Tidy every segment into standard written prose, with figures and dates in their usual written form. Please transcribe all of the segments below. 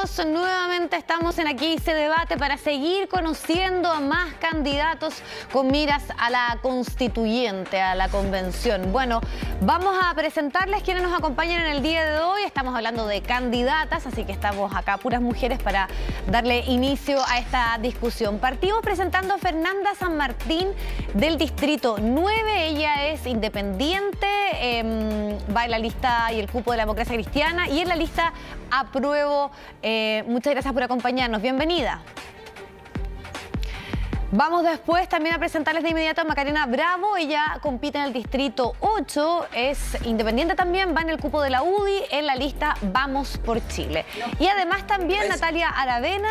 Bienvenidos, nuevamente estamos en Aquí se debate para seguir conociendo a más candidatos con miras a la constituyente, a la convención. Bueno, vamos a presentarles quienes nos acompañan en el día de hoy. Estamos hablando de candidatas, así que estamos acá puras mujeres para darle inicio a esta discusión. Partimos presentando a Fernanda San Martín del Distrito 9. Ella es independiente, va en la lista y el cupo de la democracia cristiana y en la lista Apruebo. Muchas gracias por acompañarnos. Bienvenida. Vamos después también a presentarles de inmediato a Macarena Bravo. Ella compite en el Distrito 8, es independiente también, va en el cupo de la UDI en la lista Vamos por Chile. Y además también Natalia Aravena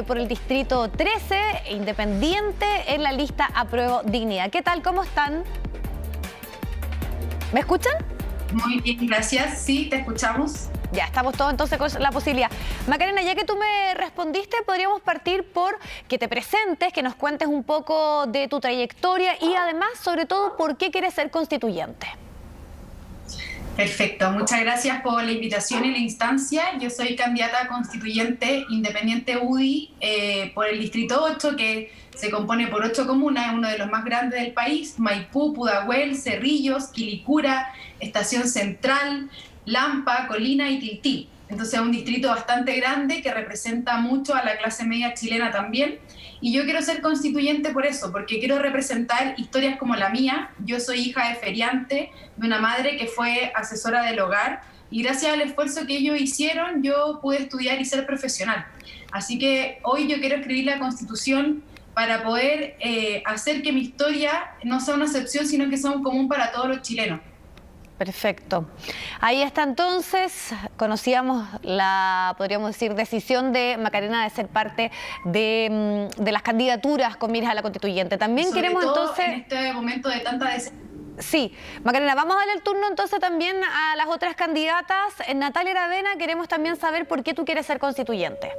por el Distrito 13, independiente en la lista Apruebo Dignidad. ¿Qué tal? ¿Cómo están? ¿Me escuchan? Muy bien, gracias. Sí, te escuchamos. Ya, estamos todos entonces con la posibilidad. Macarena, ya que tú me respondiste, podríamos partir por que te presentes, que nos cuentes un poco de tu trayectoria y además, sobre todo, por qué quieres ser constituyente. Perfecto, muchas gracias por la invitación y la instancia. Yo soy candidata a constituyente independiente UDI por el Distrito 8, que se compone por 8 comunas, es uno de los más grandes del país: Maipú, Pudahuel, Cerrillos, Quilicura, Estación Central, Lampa, Colina y Tiltil. Entonces es un distrito bastante grande que representa mucho a la clase media chilena también. Y yo quiero ser constituyente por eso, porque quiero representar historias como la mía. Yo soy hija de feriante, de una madre que fue asesora del hogar, y gracias al esfuerzo que ellos hicieron, yo pude estudiar y ser profesional. Así que hoy yo quiero escribir la Constitución para poder hacer que mi historia no sea una excepción, sino que sea un común para todos los chilenos. Perfecto. Ahí está entonces, conocíamos la, podríamos decir, decisión de Macarena de ser parte de las candidaturas con miras a la constituyente. También Sobre queremos todo entonces... en este momento de tanta Sí, Macarena, vamos a darle el turno entonces también a las otras candidatas. Natalia Aravena, queremos también saber por qué tú quieres ser constituyente.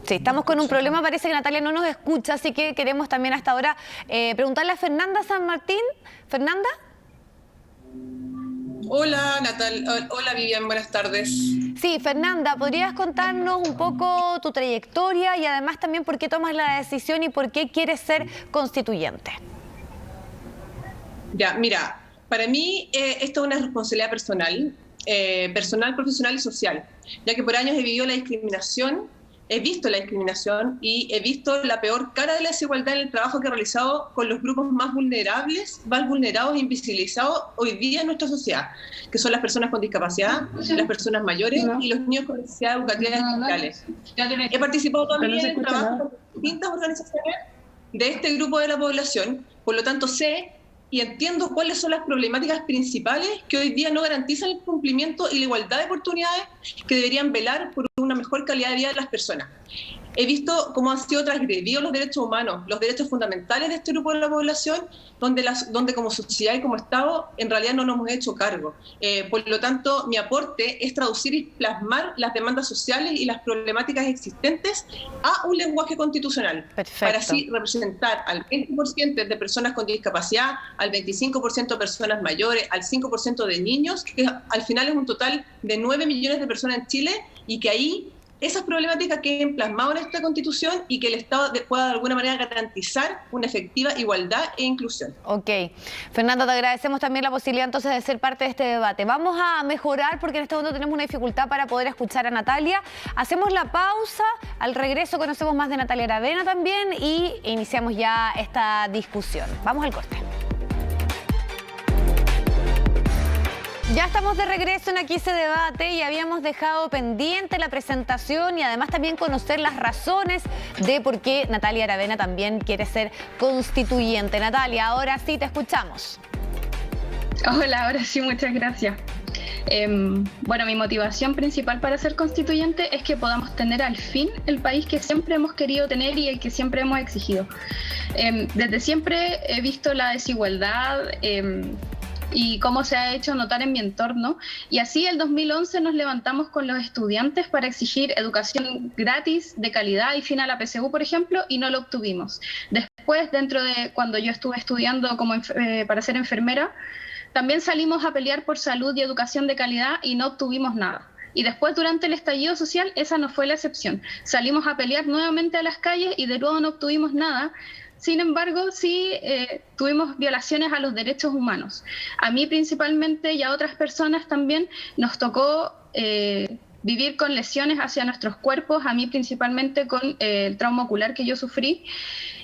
Sí, estamos con un problema, parece que Natalia no nos escucha, así que queremos también hasta ahora preguntarle a Fernanda San Martín. ¿Fernanda? Hola, hola Vivian, buenas tardes. Sí, Fernanda, ¿podrías contarnos un poco tu trayectoria y además también por qué tomas la decisión y por qué quieres ser constituyente? Ya, mira, para mí esto es una responsabilidad personal. Personal, profesional y social, ya que por años he vivido la discriminación, he visto la discriminación y he visto la peor cara de la desigualdad en el trabajo que he realizado con los grupos más vulnerables, más vulnerados e invisibilizados hoy día en nuestra sociedad, que son las personas con discapacidad, las personas mayores y los niños con necesidades educativas especiales. He participado también en trabajo con distintas organizaciones de este grupo de la población, por lo tanto sé y entiendo cuáles son las problemáticas principales que hoy día no garantizan el cumplimiento y la igualdad de oportunidades que deberían velar por una mejor calidad de vida de las personas. He visto cómo han sido transgredidos los derechos humanos, los derechos fundamentales de este grupo de la población, donde como sociedad y como Estado en realidad no nos hemos hecho cargo. Por lo tanto, mi aporte es traducir y plasmar las demandas sociales y las problemáticas existentes a un lenguaje constitucional. Perfecto. Para así representar al 20% de personas con discapacidad, al 25% de personas mayores, al 5% de niños, que al final es un total de 9 millones de personas en Chile, y que ahí esas problemáticas queden plasmadas en esta Constitución y que el Estado pueda de alguna manera garantizar una efectiva igualdad e inclusión. Ok. Fernanda, te agradecemos también la posibilidad entonces de ser parte de este debate. Vamos a mejorar porque en este momento tenemos una dificultad para poder escuchar a Natalia. Hacemos la pausa, al regreso conocemos más de Natalia Aravena también y iniciamos ya esta discusión. Vamos al corte. Ya estamos de regreso en Aquí se debate y habíamos dejado pendiente la presentación y además también conocer las razones de por qué Natalia Aravena también quiere ser constituyente. Natalia, ahora sí te escuchamos. Hola, ahora sí, muchas gracias. Bueno, mi motivación principal para ser constituyente es que podamos tener al fin el país que siempre hemos querido tener y el que siempre hemos exigido. Desde siempre he visto la desigualdad y cómo se ha hecho notar en mi entorno, y así el 2011 nos levantamos con los estudiantes para exigir educación gratis, de calidad y fin a la PSU, por ejemplo, y no lo obtuvimos. Después, dentro de cuando yo estuve estudiando para ser enfermera, también salimos a pelear por salud y educación de calidad y no obtuvimos nada. Y después, durante el estallido social, esa no fue la excepción. Salimos a pelear nuevamente a las calles y de nuevo no obtuvimos nada. Sin embargo, sí tuvimos violaciones a los derechos humanos. A mí principalmente y a otras personas también nos tocó vivir con lesiones hacia nuestros cuerpos, a mí principalmente con el trauma ocular que yo sufrí.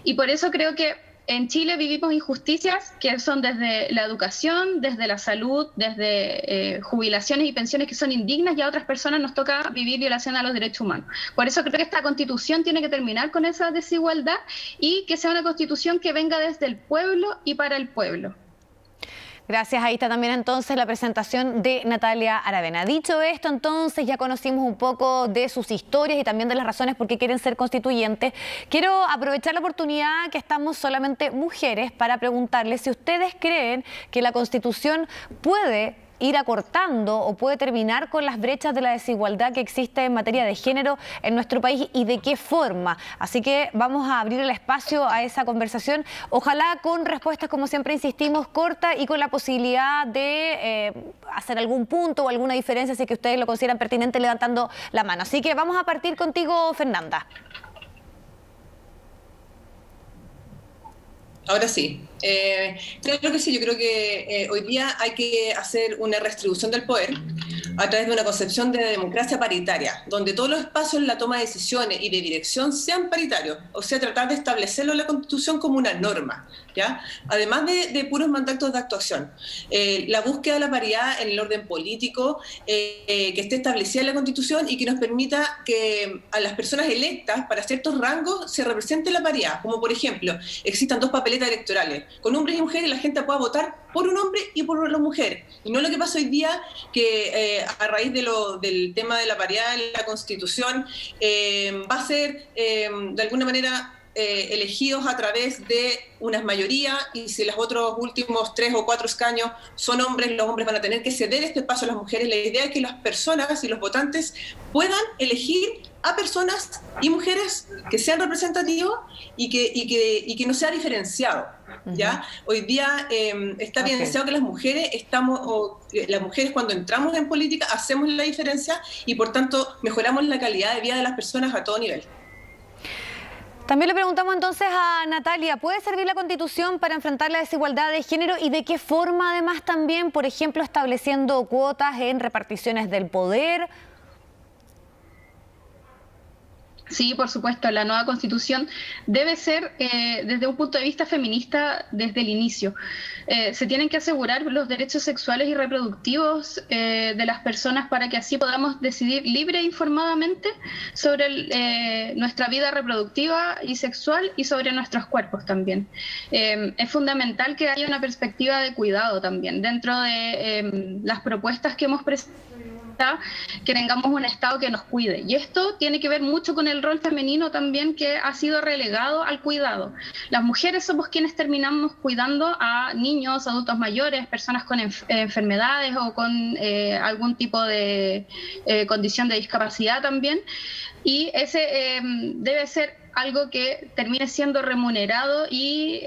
Y por eso creo que en Chile vivimos injusticias que son desde la educación, desde la salud, desde jubilaciones y pensiones que son indignas, y a otras personas nos toca vivir violación a los derechos humanos. Por eso creo que esta Constitución tiene que terminar con esa desigualdad y que sea una Constitución que venga desde el pueblo y para el pueblo. Gracias, ahí está también entonces la presentación de Natalia Aravena. Dicho esto, entonces ya conocimos un poco de sus historias y también de las razones por qué quieren ser constituyentes. Quiero aprovechar la oportunidad que estamos solamente mujeres para preguntarles si ustedes creen que la Constitución puede ir acortando o puede terminar con las brechas de la desigualdad que existe en materia de género en nuestro país y de qué forma. Así que vamos a abrir el espacio a esa conversación, ojalá con respuestas, como siempre insistimos, cortas y con la posibilidad de hacer algún punto o alguna diferencia si que ustedes lo consideran pertinente levantando la mano. Así que vamos a partir contigo, Fernanda. Ahora sí. Claro que sí, yo creo que hoy día hay que hacer una redistribución del poder a través de una concepción de democracia paritaria, donde todos los espacios en la toma de decisiones y de dirección sean paritarios, o sea, tratar de establecerlo en la Constitución como una norma, ¿ya? Además de puros mandatos de actuación. La búsqueda de la paridad en el orden político que esté establecida en la Constitución y que nos permita que a las personas electas para ciertos rangos se represente la paridad, como por ejemplo, existan 2 papeletas electorales, con hombres y mujeres, la gente pueda votar por un hombre y por una mujer. Y no lo que pasa hoy día, que a raíz del tema de la paridad en la Constitución, va a ser de alguna manera elegidos a través de unas mayorías, y si los otros últimos 3 o 4 escaños son hombres, los hombres van a tener que ceder este espacio a las mujeres. La idea es que las personas y los votantes puedan elegir a personas y mujeres que sean representativos y que no sea diferenciado. ¿Ya? Hoy día está evidenciado que las mujeres las mujeres cuando entramos en política hacemos la diferencia y por tanto mejoramos la calidad de vida de las personas a todo nivel. También le preguntamos entonces a Natalia, ¿puede servir la Constitución para enfrentar la desigualdad de género y de qué forma además también, por ejemplo, estableciendo cuotas en reparticiones del poder? Sí, por supuesto, la nueva Constitución debe ser desde un punto de vista feminista desde el inicio. Se tienen que asegurar los derechos sexuales y reproductivos de las personas para que así podamos decidir libre e informadamente sobre nuestra vida reproductiva y sexual y sobre nuestros cuerpos también. Es fundamental que haya una perspectiva de cuidado también dentro de las propuestas que hemos presentado, que tengamos un Estado que nos cuide. Y esto tiene que ver mucho con el rol femenino también, que ha sido relegado al cuidado. Las mujeres somos quienes terminamos cuidando a niños, adultos mayores, personas con enfermedades o con algún tipo de condición de discapacidad también. Y ese debe ser algo que termine siendo remunerado y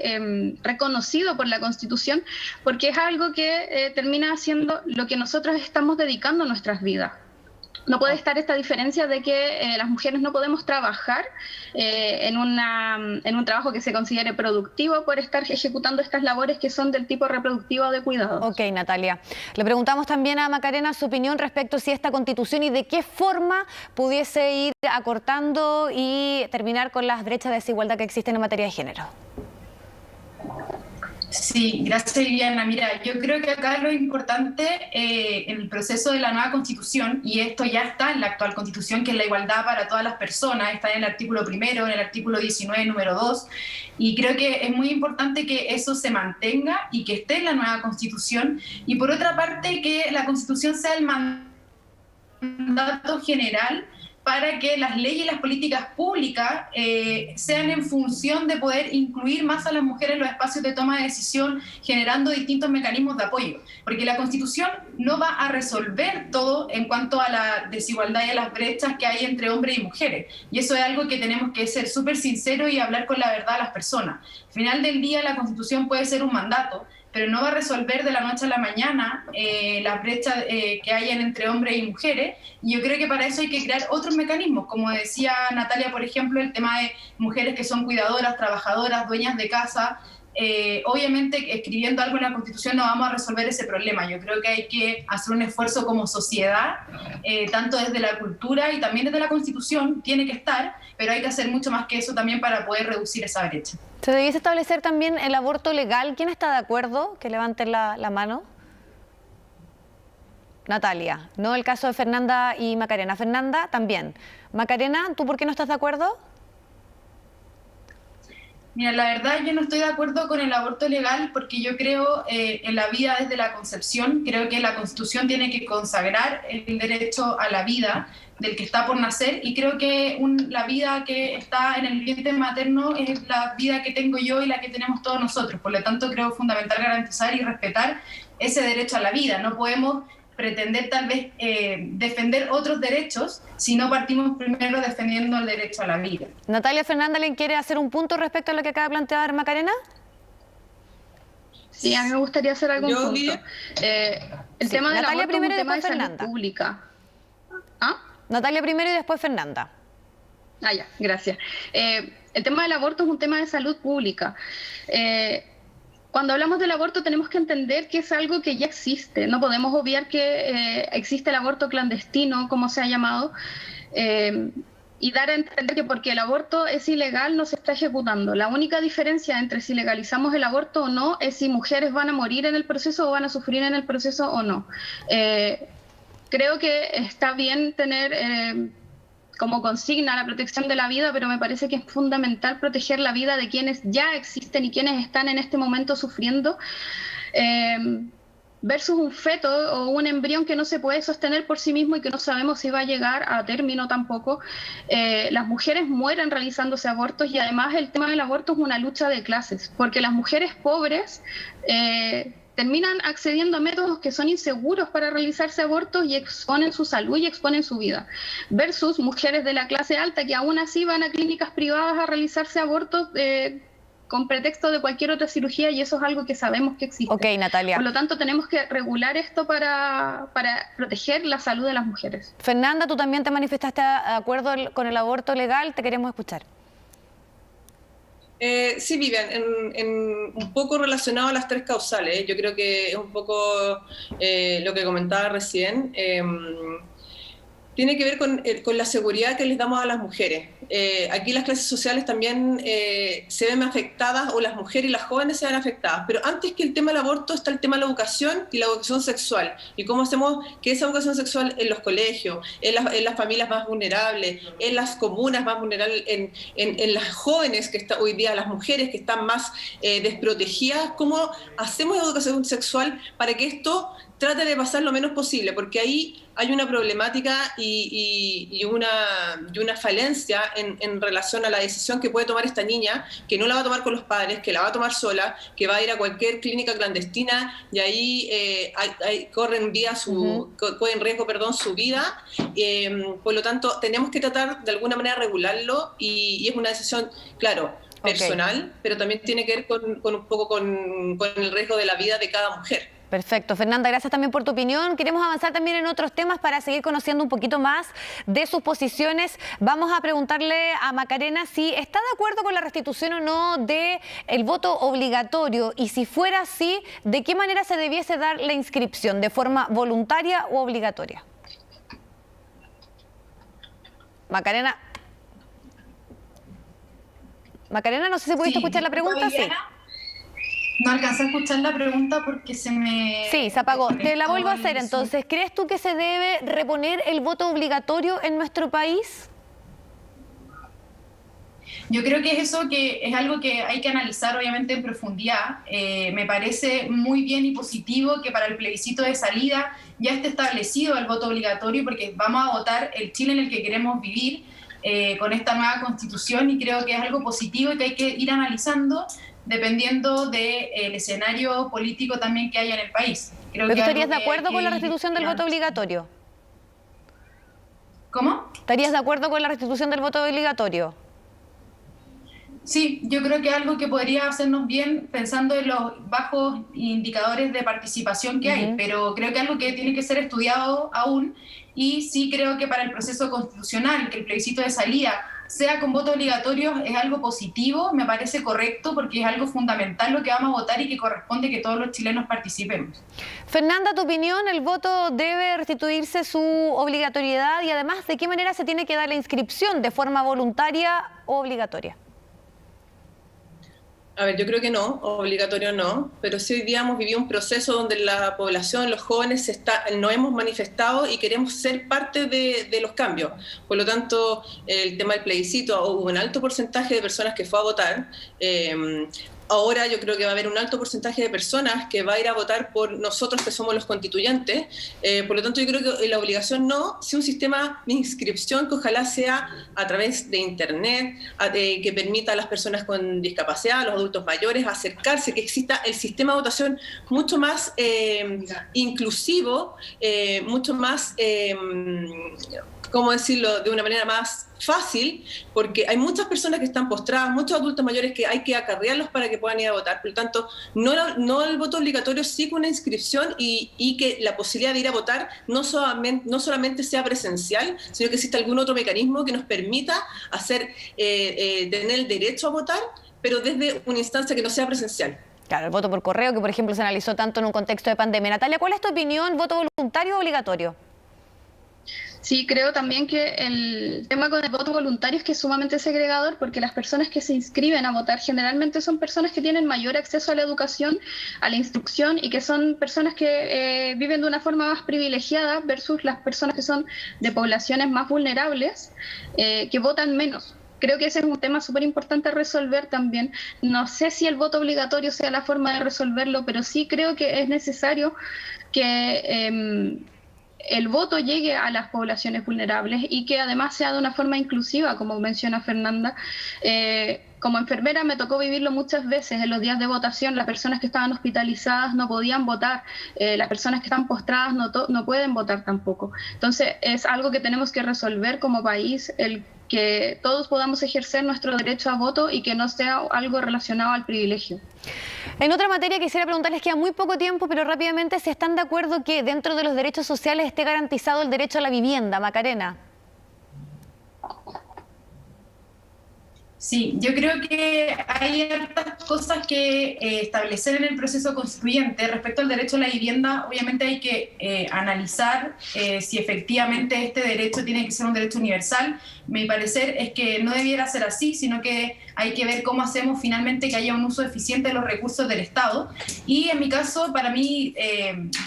reconocido por la Constitución, porque es algo que termina siendo lo que nosotros estamos dedicando a nuestras vidas. No puede estar esta diferencia de que las mujeres no podemos trabajar en un trabajo que se considere productivo por estar ejecutando estas labores que son del tipo reproductivo de cuidado. Ok, Natalia. Le preguntamos también a Macarena su opinión respecto a si esta Constitución y de qué forma pudiese ir acortando y terminar con las brechas de desigualdad que existen en materia de género. Sí, gracias, Viviana. Mira, yo creo que acá lo importante en el proceso de la nueva Constitución, y esto ya está en la actual Constitución, que es la igualdad para todas las personas, está en el artículo 1, en el artículo 19, número 2, y creo que es muy importante que eso se mantenga y que esté en la nueva Constitución, y por otra parte que la Constitución sea el mandato general para que las leyes y las políticas públicas sean en función de poder incluir más a las mujeres en los espacios de toma de decisión, generando distintos mecanismos de apoyo. Porque la Constitución no va a resolver todo en cuanto a la desigualdad y a las brechas que hay entre hombres y mujeres. Y eso es algo que tenemos que ser súper sinceros y hablar con la verdad a las personas. Al final del día, la Constitución puede ser un mandato, pero no va a resolver de la noche a la mañana las brechas que hayan entre hombres y mujeres. Y yo creo que para eso hay que crear otros mecanismos, como decía Natalia, por ejemplo, el tema de mujeres que son cuidadoras, trabajadoras, dueñas de casa. Obviamente, escribiendo algo en la Constitución no vamos a resolver ese problema. Yo creo que hay que hacer un esfuerzo como sociedad, tanto desde la cultura y también desde la Constitución, tiene que estar, pero hay que hacer mucho más que eso también para poder reducir esa brecha. ¿Se debiese establecer también el aborto legal? ¿Quién está de acuerdo? Que levanten la mano. Natalia, no el caso de Fernanda y Macarena. Fernanda, también. Macarena, ¿tú por qué no estás de acuerdo? Mira, la verdad yo no estoy de acuerdo con el aborto legal porque yo creo en la vida desde la concepción. Creo que la Constitución tiene que consagrar el derecho a la vida del que está por nacer, y creo que la vida que está en el vientre materno es la vida que tengo yo y la que tenemos todos nosotros. Por lo tanto, creo fundamental garantizar y respetar ese derecho a la vida. No podemos pretender tal vez defender otros derechos si no partimos primero defendiendo el derecho a la vida. Natalia, Fernanda, ¿le quiere hacer un punto respecto a lo que acaba de plantear Macarena? Sí, a mí me gustaría hacer algún punto. El tema del Natalia aborto primero es un y tema después de salud Fernanda. Pública. ¿Ah? Natalia primero y después Fernanda. Ah, ya, gracias. El tema del aborto es un tema de salud pública. Cuando hablamos del aborto tenemos que entender que es algo que ya existe. No podemos obviar que existe el aborto clandestino, como se ha llamado, y dar a entender que porque el aborto es ilegal no se está ejecutando. La única diferencia entre si legalizamos el aborto o no es si mujeres van a morir en el proceso o van a sufrir en el proceso o no. Creo que está bien tener como consigna la protección de la vida, pero me parece que es fundamental proteger la vida de quienes ya existen y quienes están en este momento sufriendo, versus un feto o un embrión que no se puede sostener por sí mismo y que no sabemos si va a llegar a término tampoco. Las mujeres mueren realizándose abortos, y además el tema del aborto es una lucha de clases, porque las mujeres pobres terminan accediendo a métodos que son inseguros para realizarse abortos y exponen su salud y exponen su vida, versus mujeres de la clase alta que aún así van a clínicas privadas a realizarse abortos con pretexto de cualquier otra cirugía, y eso es algo que sabemos que existe. Ok, Natalia. Por lo tanto, tenemos que regular esto para proteger la salud de las mujeres. Fernanda, tú también te manifestaste de acuerdo con el aborto legal, te queremos escuchar. Sí, Vivian, un poco relacionado a las tres causales, yo creo que es un poco lo que comentaba recién. Tiene que ver con la seguridad que les damos a las mujeres. Aquí las clases sociales también se ven afectadas, o las mujeres y las jóvenes se ven afectadas, pero antes que el tema del aborto está el tema de la educación y la educación sexual, y cómo hacemos que esa educación sexual en los colegios, en las familias más vulnerables, en las comunas más vulnerables, en las jóvenes que hoy día, las mujeres que están más desprotegidas, cómo hacemos educación sexual para que esto trate de pasar lo menos posible, porque ahí hay una problemática y una falencia en relación a la decisión que puede tomar esta niña, que no la va a tomar con los padres, que la va a tomar sola, que va a ir a cualquier clínica clandestina, y ahí corre en riesgo su vida. Por lo tanto, tenemos que tratar de alguna manera regularlo, y es una decisión, claro, personal, pero también tiene que ver con un poco con el riesgo de la vida de cada mujer. Perfecto. Fernanda, gracias también por tu opinión. Queremos avanzar también en otros temas para seguir conociendo un poquito más de sus posiciones. Vamos a preguntarle a Macarena si está de acuerdo con la restitución o no del voto obligatorio, y si fuera así, ¿de qué manera se debiese dar la inscripción? ¿De forma voluntaria o obligatoria? Macarena, no sé si pudiste escuchar la pregunta. Sí. No alcancé a escuchar la pregunta porque se apagó. Te la vuelvo a hacer entonces. ¿Crees tú que se debe reponer el voto obligatorio en nuestro país? Yo creo que eso que es algo que hay que analizar obviamente en profundidad. Me parece muy bien y positivo que para el plebiscito de salida ya esté establecido el voto obligatorio, porque vamos a votar el Chile en el que queremos vivir con esta nueva constitución, y creo que es algo positivo y que hay que ir analizando dependiendo del escenario político también que haya en el país. ¿Pero tú estarías de acuerdo con la restitución del voto obligatorio? ¿Cómo? ¿Estarías de acuerdo con la restitución del voto obligatorio? Sí, yo creo que algo que podría hacernos bien pensando en los bajos indicadores de participación que hay, pero creo que algo que tiene que ser estudiado aún, y sí creo que para el proceso constitucional, que el plebiscito de salida sea con voto obligatorio es algo positivo, me parece correcto porque es algo fundamental lo que vamos a votar y que corresponde que todos los chilenos participemos. Fernanda, tu opinión, ¿el voto debe restituirse su obligatoriedad y además de qué manera se tiene que dar la inscripción, de forma voluntaria o obligatoria? A ver, yo creo que no, obligatorio no, pero sí hoy día hemos vivido un proceso donde la población, los jóvenes, nos hemos manifestado y queremos ser parte de los cambios. Por lo tanto, el tema del plebiscito, hubo un alto porcentaje de personas que fue a votar. Ahora yo creo que va a haber un alto porcentaje de personas que va a ir a votar por nosotros que somos los constituyentes. Por lo tanto, yo creo que la obligación no, sí un sistema de inscripción que ojalá sea a través de Internet, que permita a las personas con discapacidad, a los adultos mayores, acercarse, que exista el sistema de votación mucho más inclusivo, mucho más... ¿cómo decirlo?, de una manera más fácil, porque hay muchas personas que están postradas, muchos adultos mayores que hay que acarrearlos para que puedan ir a votar. Por lo tanto, no el voto obligatorio, sí con una inscripción y que la posibilidad de ir a votar no solamente sea presencial, sino que exista algún otro mecanismo que nos permita tener el derecho a votar, pero desde una instancia que no sea presencial. Claro, el voto por correo, que por ejemplo se analizó tanto en un contexto de pandemia. Natalia, ¿cuál es tu opinión? ¿Voto voluntario o obligatorio? Sí, creo también que el tema con el voto voluntario es que es sumamente segregador porque las personas que se inscriben a votar generalmente son personas que tienen mayor acceso a la educación, a la instrucción y que son personas que viven de una forma más privilegiada versus las personas que son de poblaciones más vulnerables que votan menos. Creo que ese es un tema súper importante a resolver también. No sé si el voto obligatorio sea la forma de resolverlo, pero sí creo que es necesario que el voto llegue a las poblaciones vulnerables y que además sea de una forma inclusiva, como menciona Fernanda. Como enfermera me tocó vivirlo muchas veces. En los días de votación las personas que estaban hospitalizadas no podían votar, las personas que están postradas no pueden votar tampoco. Entonces es algo que tenemos que resolver como país, el que todos podamos ejercer nuestro derecho a voto y que no sea algo relacionado al privilegio. En otra materia quisiera preguntarles, queda muy poco tiempo, pero rápidamente, si están de acuerdo que dentro de los derechos sociales esté garantizado el derecho a la vivienda. Macarena. Sí, yo creo que hay hartas cosas que establecer en el proceso constituyente. Respecto al derecho a la vivienda, obviamente hay que analizar si efectivamente este derecho tiene que ser un derecho universal. Mi parecer es que no debiera ser así, sino que hay que ver cómo hacemos finalmente que haya un uso eficiente de los recursos del Estado. Y en mi caso, para mí,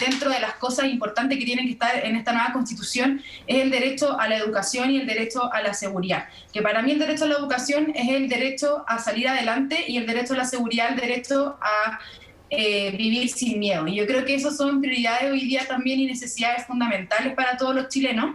dentro de las cosas importantes que tienen que estar en esta nueva Constitución es el derecho a la educación y el derecho a la seguridad. Que para mí el derecho a la educación es el derecho a salir adelante y el derecho a la seguridad, el derecho a vivir sin miedo. Y yo creo que esas son prioridades hoy día también y necesidades fundamentales para todos los chilenos.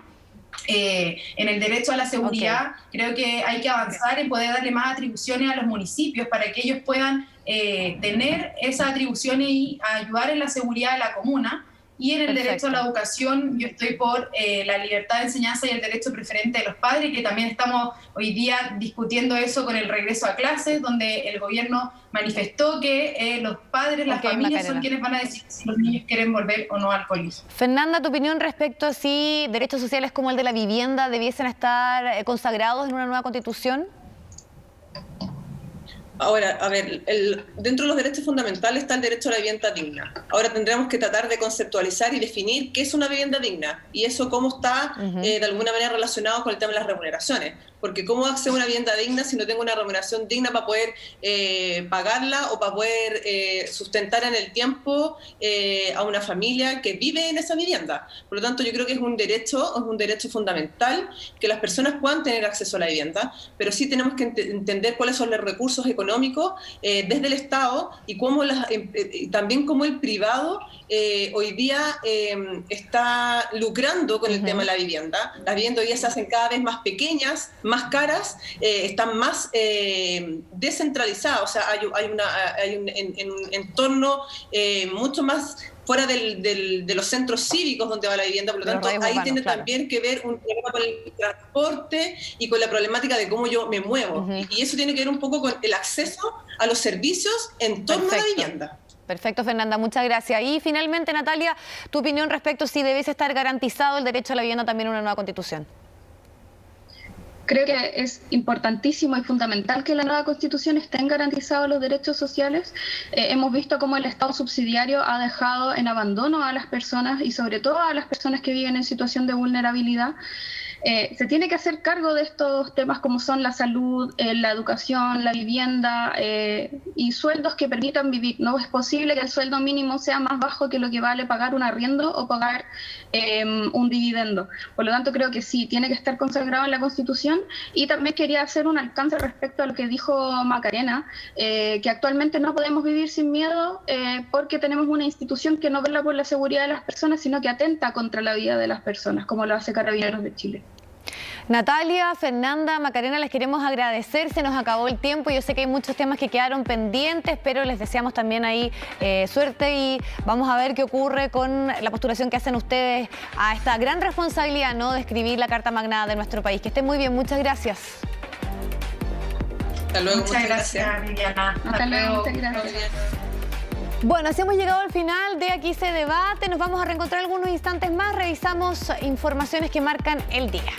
En el derecho a la seguridad, creo que hay que avanzar en poder darle más atribuciones a los municipios para que ellos puedan tener esas atribuciones y ayudar en la seguridad de la comuna. Y en el derecho a la educación, yo estoy por la libertad de enseñanza y el derecho preferente de los padres, que también estamos hoy día discutiendo eso con el regreso a clases, donde el gobierno manifestó que los padres, las familias son quienes van a decir si los niños quieren volver o no al colegio. Fernanda, ¿tu opinión respecto a si derechos sociales como el de la vivienda debiesen estar consagrados en una nueva Constitución? Ahora, a ver, dentro de los derechos fundamentales está el derecho a la vivienda digna. Ahora tendremos que tratar de conceptualizar y definir qué es una vivienda digna y eso cómo está de alguna manera relacionado con el tema de las remuneraciones. Porque ¿cómo accedo a una vivienda digna si no tengo una remuneración digna para poder pagarla o para poder sustentar en el tiempo a una familia que vive en esa vivienda? Por lo tanto, yo creo que es un derecho fundamental que las personas puedan tener acceso a la vivienda, pero sí tenemos que entender cuáles son los recursos económicos desde el Estado y cómo también cómo el privado hoy día está lucrando con el tema de la vivienda. Las viviendas hoy día se hacen cada vez más pequeñas, más caras, están más descentralizadas, o sea, hay un entorno mucho más fuera de los centros cívicos donde va la vivienda, por lo tanto, ahí tiene también que ver un problema con el transporte y con la problemática de cómo yo me muevo. Y eso tiene que ver un poco con el acceso a los servicios en torno a la vivienda. Perfecto, Fernanda, muchas gracias. Y finalmente, Natalia, tu opinión respecto a si debiese estar garantizado el derecho a la vivienda también en una nueva Constitución. Creo que es importantísimo y fundamental que en la nueva Constitución estén garantizados los derechos sociales. Hemos visto cómo el Estado subsidiario ha dejado en abandono a las personas y sobre todo a las personas que viven en situación de vulnerabilidad. Se tiene que hacer cargo de estos temas como son la salud, la educación, la vivienda y sueldos que permitan vivir. No es posible que el sueldo mínimo sea más bajo que lo que vale pagar un arriendo o pagar un dividendo. Por lo tanto, creo que sí, tiene que estar consagrado en la Constitución. Y también quería hacer un alcance respecto a lo que dijo Macarena, que actualmente no podemos vivir sin miedo porque tenemos una institución que no vela por la seguridad de las personas, sino que atenta contra la vida de las personas, como lo hace Carabineros de Chile. Natalia, Fernanda, Macarena, les queremos agradecer, se nos acabó el tiempo, yo sé que hay muchos temas que quedaron pendientes, pero les deseamos también ahí suerte y vamos a ver qué ocurre con la postulación que hacen ustedes a esta gran responsabilidad, ¿no?, de escribir la Carta Magna de nuestro país. Que estén muy bien, muchas gracias. Hasta luego, muchas gracias, Viviana. Hasta luego, muchas gracias. Bueno, así hemos llegado al final de Aquí se debate. Nos vamos a reencontrar algunos instantes más. Revisamos informaciones que marcan el día.